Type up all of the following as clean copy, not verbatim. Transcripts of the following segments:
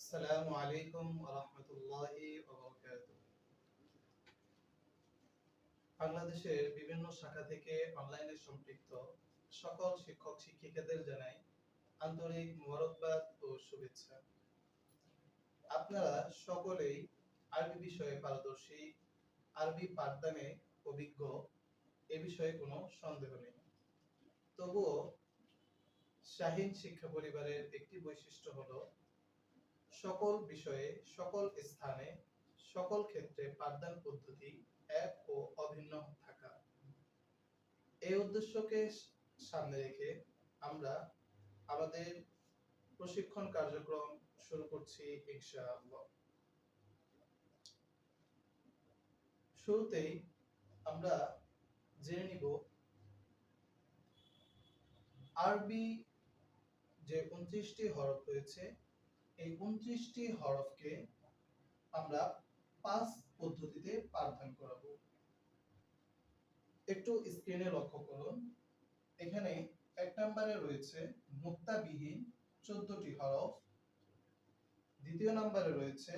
আসসালামু আলাইকুম ওয়া রাহমাতুল্লাহি ওয়া বারাকাতুহু। বাংলাদেশের বিভিন্ন শাখা থেকে অনলাইনে সম্পৃক্ত সকল শিক্ষক শিক্ষিকাদের জানাই আন্তরিক মোবারকবাদ ও শুভেচ্ছা। আপনারা সকলেই আরবি বিষয়ে পারদর্শী, আরবি পাঠদানে অভিজ্ঞ, এ বিষয়ে কোনো সন্দেহ নেই। তবুও শাহীন শিক্ষা পরিবারের একটি বৈশিষ্ট্য হলো সকল বিষয়ে, সকল স্থানে, সকল ক্ষেত্রে পাঠদান পদ্ধতি এক ও অভিন্ন থাকা। এই উদ্দেশ্যকে সামনে রেখে আমরা আমাদের প্রশিক্ষণ কার্যক্রম শুরু করছি ইনশাআল্লাহ। শুরুতেই আমরা জেনে নিব আরবি যে 29টি হরফ রয়েছে, এই 29টি হরফকে আমরা 5 পদ্ধতিতে পাঠদান করাবো। একটু স্ক্রিনে লক্ষ্য করুন। এখানে 1 নম্বরে রয়েছে নুক্তাবিহীন 14টি হরফ, দ্বিতীয় নম্বরে রয়েছে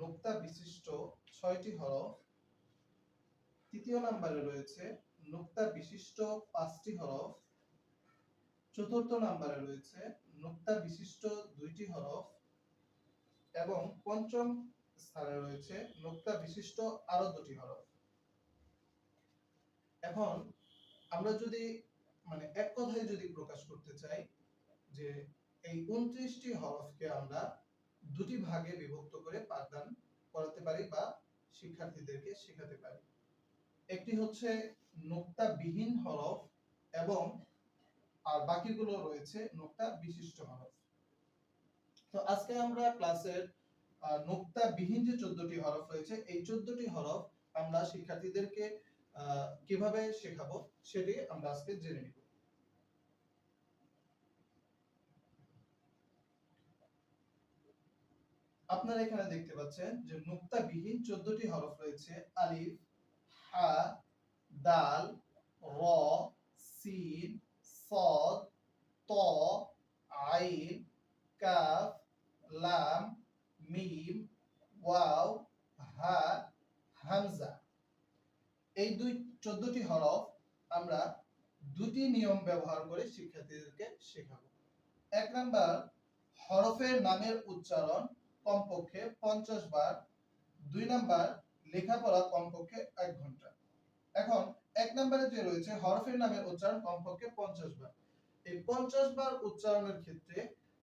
নুক্তা বিশিষ্ট 6টি হরফ, তৃতীয় নম্বরে রয়েছে নুক্তা বিশিষ্ট 5টি হরফ, চতুর্থ নম্বরে রয়েছে নুক্তা বিশিষ্ট 2টি হরফ এবং পঞ্চম স্থানে রয়েছে নুক্তা বিশিষ্ট আরো 2টি হরফ। এখন আমরা যদি এক কথায় যদি প্রকাশ করতে চাই যে এই 29টি হরফকে আমরা দুটি ভাগে বিভক্ত করে পাঠদান করাতে পারি বা শিক্ষার্থীদেরকে শেখাতে পারি। একটি হচ্ছে নুক্তাবিহীন হরফ এবং আর বাকিগুলো রয়েছে নুক্তা বিশিষ্ট হরফ। তো আজকে আমরা ক্লাসের নুক্তাবিহীন যে 14টি হরফ রয়েছে, এই 14টি হরফ আমরা শিক্ষার্থীদেরকে কিভাবে শেখাবো সেটি আমরা আজকে জেনে নিব। আপনারা এখানে দেখতে পাচ্ছেন যে নুক্তাবিহীন 14টি হরফ রয়েছে আলিফ, হা, দাল, র, সিন, সাদ, ত, আইন, কাফ, লাম, মিম, ওয়াও, হা, হামজা। এই 14টি হরফ আমরা দুটি নিয়ম ব্যবহার করে শিক্ষার্থীদেরকে শেখাবো। 1 নাম্বার, হরফের নামের উচ্চারণ কমপক্ষে 50 বার। 2 নাম্বার, লেখাপড়া কমপক্ষে 1 ঘন্টা। এখন 1 নম্বরে যে রয়েছে হরফের নামের উচ্চারণ কমপক্ষে 50 বার। এই 50 বার উচ্চারণের ক্ষেত্রে